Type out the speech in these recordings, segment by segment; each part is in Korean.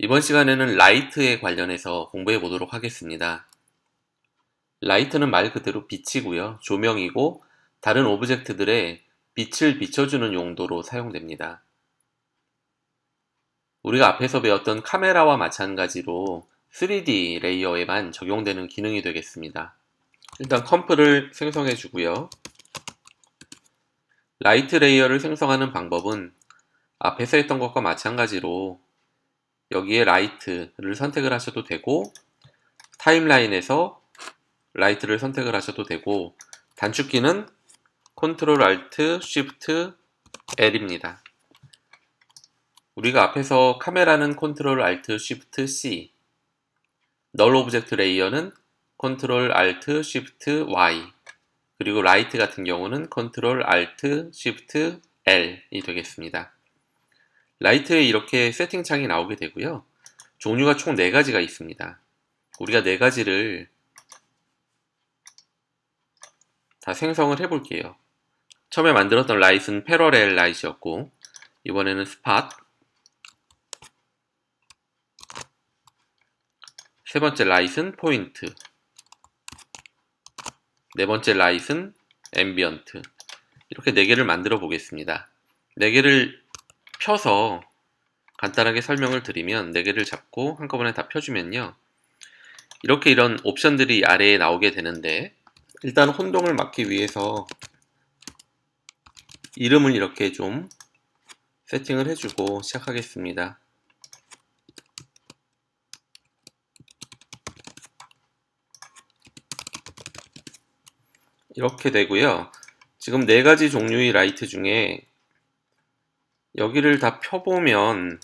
이번 시간에는 라이트에 관련해서 공부해 보도록 하겠습니다. 라이트는 말 그대로 빛이고요. 조명이고 다른 오브젝트들의 빛을 비춰주는 용도로 사용됩니다. 우리가 앞에서 배웠던 카메라와 마찬가지로 3D 레이어에만 적용되는 기능이 되겠습니다. 일단 컴프를 생성해 주고요. 라이트 레이어를 생성하는 방법은 앞에서 했던 것과 마찬가지로 여기에 라이트를 선택을 하셔도 되고 타임라인에서 라이트를 선택을 하셔도 되고 단축키는 Ctrl Alt Shift L입니다. 우리가 앞에서 카메라는 Ctrl Alt Shift C, 널 오브젝트 레이어는 Ctrl Alt Shift Y, 그리고 라이트 같은 경우는 Ctrl Alt Shift L이 되겠습니다. 라이트에 이렇게 세팅창이 나오게 되고요. 종류가 총 4가지가 있습니다. 우리가 4가지를 다 생성을 해볼게요. 처음에 만들었던 라이트는 패러렐 라이트였고 이번에는 스팟, 세 번째 라이트는 포인트, 네 번째 라이트는 앰비언트. 이렇게 4개를 만들어 보겠습니다. 4개를 펴서 간단하게 설명을 드리면 4개를 잡고 한꺼번에 다 펴주면요. 이렇게 이런 옵션들이 아래에 나오게 되는데 일단 혼동을 막기 위해서 이름을 이렇게 좀 세팅을 해주고 시작하겠습니다. 이렇게 되고요. 지금 4가지 종류의 라이트 중에 여기를 다 펴보면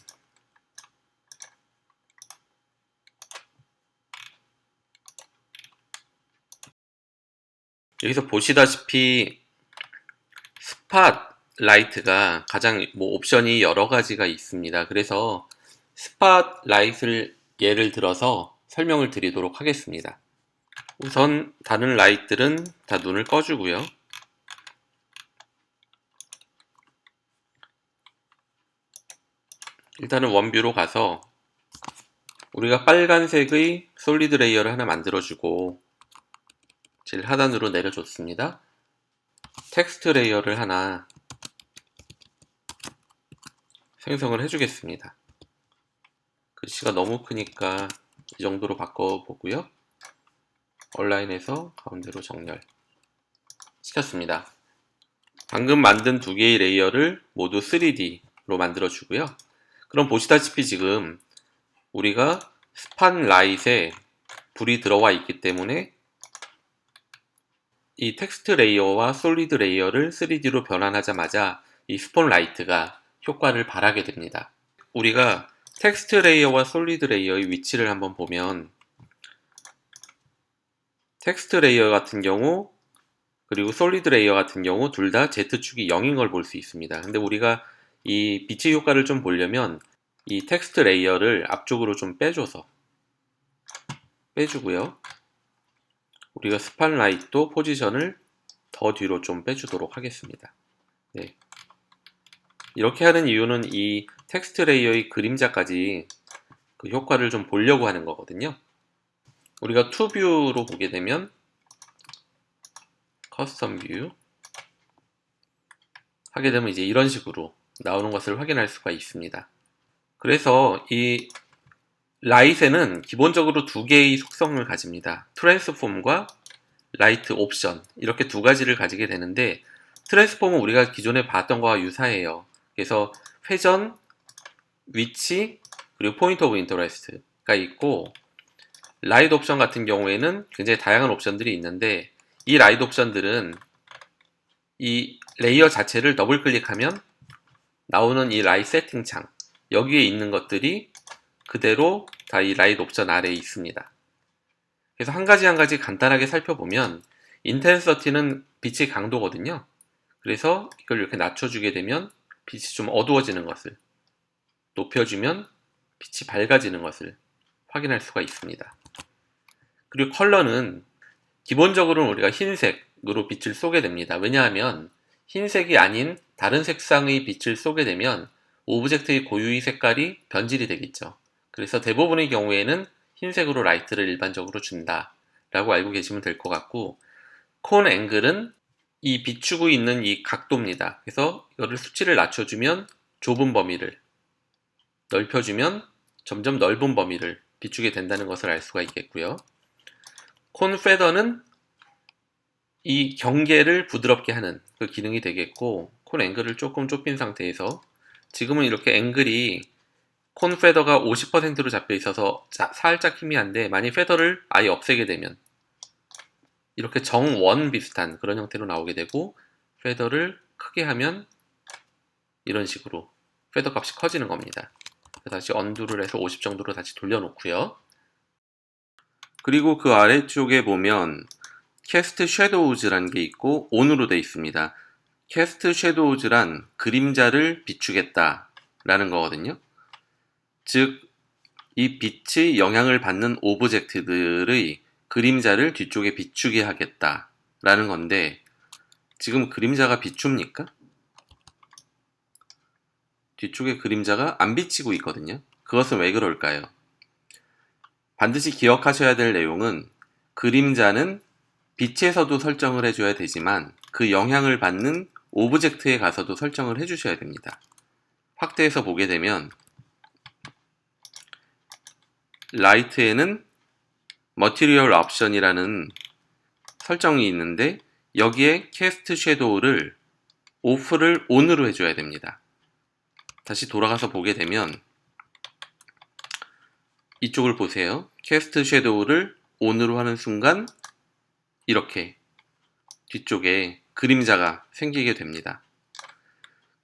여기서 보시다시피 스팟 라이트가 가장 옵션이 여러 가지가 있습니다. 그래서 스팟 라이트를 예를 들어서 설명을 드리도록 하겠습니다. 우선 다른 라이트들은 다 눈을 꺼주고요. 일단은 원뷰로 가서 우리가 빨간색의 솔리드 레이어를 하나 만들어주고 제일 하단으로 내려줬습니다. 텍스트 레이어를 하나 생성을 해주겠습니다. 글씨가 너무 크니까 이 정도로 바꿔보고요. 온라인에서 가운데로 정렬 시켰습니다. 방금 만든 2개의 레이어를 모두 3D로 만들어 주고요. 그럼 보시다시피 지금 우리가 스팟 라이트에 불이 들어와 있기 때문에 이 텍스트 레이어와 솔리드 레이어를 3D로 변환하자마자 이 스폰 라이트가 효과를 발하게 됩니다. 우리가 텍스트 레이어와 솔리드 레이어의 위치를 한번 보면 텍스트 레이어 같은 경우 그리고 솔리드 레이어 같은 경우 둘 다 Z축이 0인 걸 볼 수 있습니다. 근데 우리가 이 빛의 효과를 좀 보려면 이 텍스트 레이어를 앞쪽으로 좀 빼주고요. 우리가 스팟라이트도 포지션을 더 뒤로 좀 빼주도록 하겠습니다. 네. 이렇게 하는 이유는 이 텍스트 레이어의 그림자까지 그 효과를 좀 보려고 하는 거거든요. 우리가 투뷰로 보게 되면 커스텀 뷰 하게 되면 이제 이런 식으로 나오는 것을 확인할 수가 있습니다. 그래서 이 라이트는 기본적으로 2개의 속성을 가집니다. 트랜스폼과 라이트 옵션 이렇게 2가지를 가지게 되는데 트랜스폼은 우리가 기존에 봤던 거와 유사해요. 그래서 회전, 위치, 그리고 포인트 오브 인터레스트가 있고 라이트 옵션 같은 경우에는 굉장히 다양한 옵션들이 있는데 이 라이트 옵션들은 이 레이어 자체를 더블 클릭하면 나오는 이 라이트 세팅 창 여기에 있는 것들이 그대로 다 이 라이트 옵션 아래에 있습니다. 그래서 한 가지 한 가지 간단하게 살펴보면 인텐서티는 빛의 강도거든요. 그래서 이걸 이렇게 낮춰주게 되면 빛이 좀 어두워지는 것을, 높여주면 빛이 밝아지는 것을 확인할 수가 있습니다. 그리고 컬러는 기본적으로는 우리가 흰색으로 빛을 쏘게 됩니다. 왜냐하면 흰색이 아닌 다른 색상의 빛을 쏘게 되면 오브젝트의 고유의 색깔이 변질이 되겠죠. 그래서 대부분의 경우에는 흰색으로 라이트를 일반적으로 준다 라고 알고 계시면 될 것 같고, 콘 앵글은 이 비추고 있는 이 각도입니다. 그래서 이거를 수치를 낮춰주면 좁은 범위를, 넓혀주면 점점 넓은 범위를 비추게 된다는 것을 알 수가 있겠고요. 콘 페더는 이 경계를 부드럽게 하는 그 기능이 되겠고, 콘 앵글을 조금 좁힌 상태에서, 지금은 이렇게 앵글이 콘 페더가 50%로 잡혀 있어서 살짝 희미한데, 만약 페더를 아예 없애게 되면 이렇게 정원 비슷한 그런 형태로 나오게 되고, 페더를 크게 하면 이런 식으로 페더 값이 커지는 겁니다. 다시 언두를 해서 50 정도로 다시 돌려놓고요. 그리고 그 아래쪽에 보면 캐스트 섀도우즈라는 게 있고 온으로 되어 있습니다. 캐스트 섀도우즈란 그림자를 비추겠다 라는 거거든요. 즉, 이 빛이 영향을 받는 오브젝트들의 그림자를 뒤쪽에 비추게 하겠다 라는 건데, 지금 그림자가 비춥니까? 뒤쪽에 그림자가 안 비치고 있거든요. 그것은 왜 그럴까요? 반드시 기억하셔야 될 내용은, 그림자는 빛에서도 설정을 해줘야 되지만 그 영향을 받는 오브젝트에 가서도 설정을 해주셔야 됩니다. 확대해서 보게 되면 라이트에는 Material Option이라는 설정이 있는데, 여기에 캐스트 섀도우를 오프를 온으로 해줘야 됩니다. 다시 돌아가서 보게 되면 이쪽을 보세요. 캐스트 섀도우를 온으로 하는 순간 이렇게 뒤쪽에 그림자가 생기게 됩니다.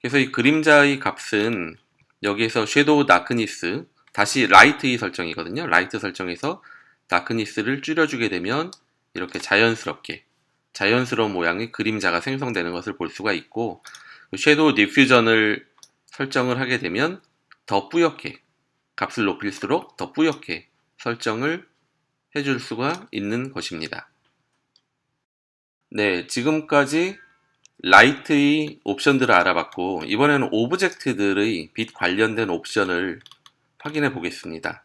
그래서 이 그림자의 값은 여기에서 섀도우 다크니스, 다시 라이트의 설정이거든요. 라이트 설정에서 다크니스를 줄여주게 되면 이렇게 자연스러운 모양의 그림자가 생성되는 것을 볼 수가 있고, 섀도우 디퓨전을 설정을 하게 되면 더 뿌옇게, 값을 높일수록 더 뿌옇게 설정을 해줄 수가 있는 것입니다. 네, 지금까지 라이트의 옵션들을 알아봤고, 이번에는 오브젝트들의 빛 관련된 옵션을 확인해 보겠습니다.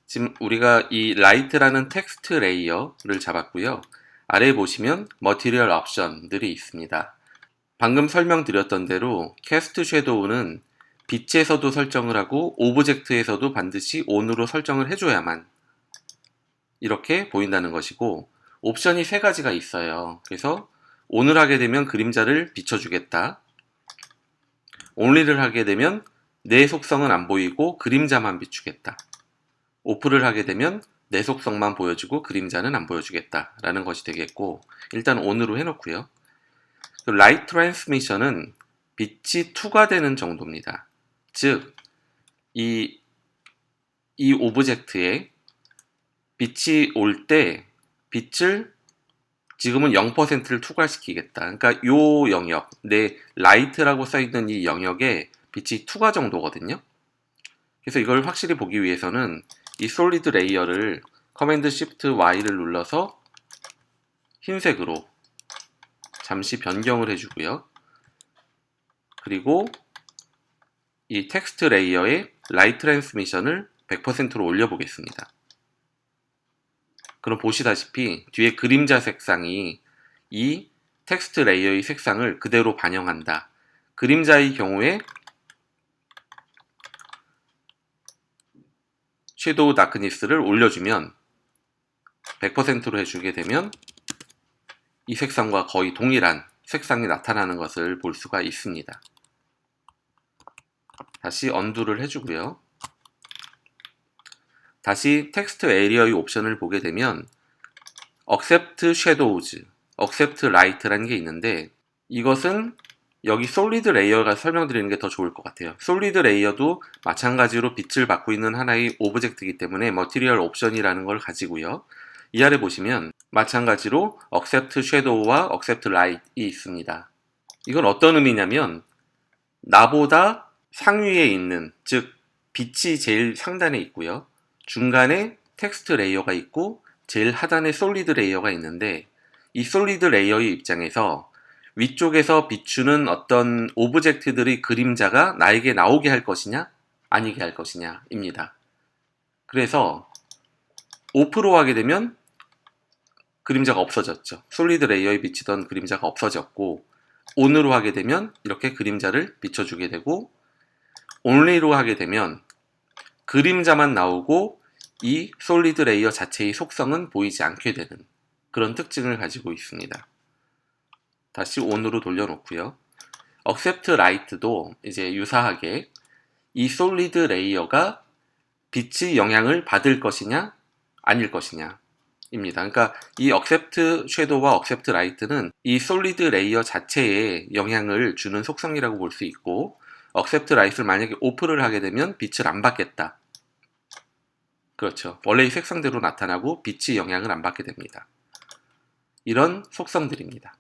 지금 우리가 이 라이트라는 텍스트 레이어를 잡았고요. 아래에 보시면 머티리얼 옵션들이 있습니다. 방금 설명드렸던 대로 캐스트 섀도우는 빛에서도 설정을 하고 오브젝트에서도 반드시 온으로 설정을 해줘야만 이렇게 보인다는 것이고, 옵션이 세 가지가 있어요. 그래서 온을 하게 되면 그림자를 비춰주겠다. only를 하게 되면 내 속성은 안 보이고 그림자만 비추겠다. 오프를 하게 되면 내 속성만 보여주고 그림자는 안 보여주겠다 라는 것이 되겠고, 일단 on으로 해놓고요. 라이트 트랜스미션은 빛이 투과되는 정도입니다. 즉, 이 오브젝트에 빛이 올 때 빛을 지금은 0%를 투과시키겠다. 그러니까 이 영역, 내 라이트라고 써있는 이 영역에 빛이 투과 정도거든요. 그래서 이걸 확실히 보기 위해서는 이 솔리드 레이어를 커맨드 시프트 Y를 눌러서 흰색으로 잠시 변경을 해주고요. 그리고 이 텍스트 레이어의 라이트 트랜스미션을 100%로 올려보겠습니다. 그럼 보시다시피 뒤에 그림자 색상이 이 텍스트 레이어의 색상을 그대로 반영한다. 그림자의 경우에 섀도우 다크니스를 올려주면 100%로 해주게 되면 이 색상과 거의 동일한 색상이 나타나는 것을 볼 수가 있습니다. 다시 언두를 해주고요. 다시 텍스트 에리어의 옵션을 보게 되면 Accept Shadows, Accept Light라는 게 있는데, 이것은 여기 솔리드 레이어가 설명드리는 게 더 좋을 것 같아요. 솔리드 레이어도 마찬가지로 빛을 받고 있는 하나의 오브젝트이기 때문에 머티리얼 옵션이라는 걸 가지고요. 이 아래 보시면 마찬가지로 Accept Shadow와 Accept Light이 있습니다. 이건 어떤 의미냐면, 나보다 상위에 있는, 즉 빛이 제일 상단에 있고요. 중간에 텍스트 레이어가 있고 제일 하단에 솔리드 레이어가 있는데, 이 솔리드 레이어의 입장에서 위쪽에서 비추는 어떤 오브젝트들의 그림자가 나에게 나오게 할 것이냐 아니게 할 것이냐 입니다. 그래서 오프로 하게 되면 그림자가 없어졌죠. 솔리드 레이어에 비치던 그림자가 없어졌고, 온으로 하게 되면 이렇게 그림자를 비춰주게 되고, only로 하게 되면 그림자만 나오고 이 솔리드 레이어 자체의 속성은 보이지 않게 되는 그런 특징을 가지고 있습니다. 다시 on으로 돌려놓고요. accept light도 이제 유사하게 이 솔리드 레이어가 빛의 영향을 받을 것이냐 아닐 것이냐 입니다. 그러니까 이 accept shadow와 accept light는 이 솔리드 레이어 자체에 영향을 주는 속성이라고 볼 수 있고, accept light을 만약에 오프를 하게 되면 빛을 안 받겠다. 그렇죠. 원래의 색상대로 나타나고 빛의 영향을 안 받게 됩니다. 이런 속성들입니다.